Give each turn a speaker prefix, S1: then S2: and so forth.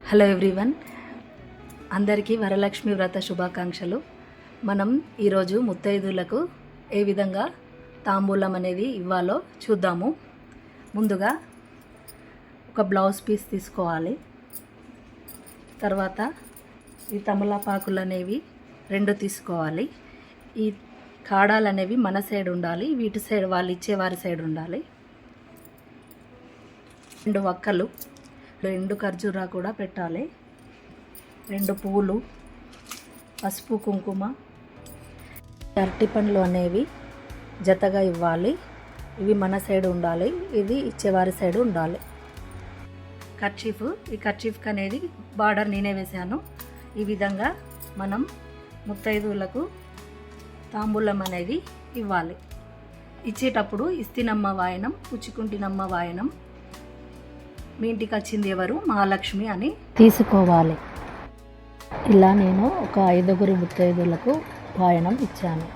S1: Hello everyone, అందరికీ వరలక్ష్మి వ్రత శుభాకాంక్షలు. మనం ఈరోజు ముత్తైదులకు ఏ విధంగా తాంబూలం అనేది ఇవ్వాలో చూద్దాము. ముందుగా ఒక బ్లౌజ్ పీస్ తీసుకోవాలి. తర్వాత ఈ తమలపాకులు అనేవి 2 తీసుకోవాలి. ఈ కాడాలు అనేవి మన సైడ్ ఉండాలి, వీటి సైడ్ వాళ్ళు ఇచ్చేవారి సైడ్ ఉండాలి. 2 వక్కలు, 2 ఖర్జూరా కూడా పెట్టాలి. 2 పువ్వులు, పసుపు కుంకుమ, అరటి పండ్లు అనేవి జతగా ఇవ్వాలి. ఇవి మన సైడ్ ఉండాలి, ఇది ఇచ్చేవారి సైడ్ ఉండాలి. ఈ కర్చీఫ్ అనేది బార్డర్ నేనే వేశాను. ఈ విధంగా మనం ముత్తైదువులకు తాంబూలం అనేది ఇవ్వాలి. ఇచ్చేటప్పుడు ఇస్తినమ్మ వాయనం, పుచ్చుకుంటినమ్మ వాయనం, మీ ఇంటికి వచ్చింది ఎవరు, మహాలక్ష్మి అని తీసుకోవాలి. ఇలా నేను ఒక 5 ముత్తైదులకు వాయనం ఇచ్చాను.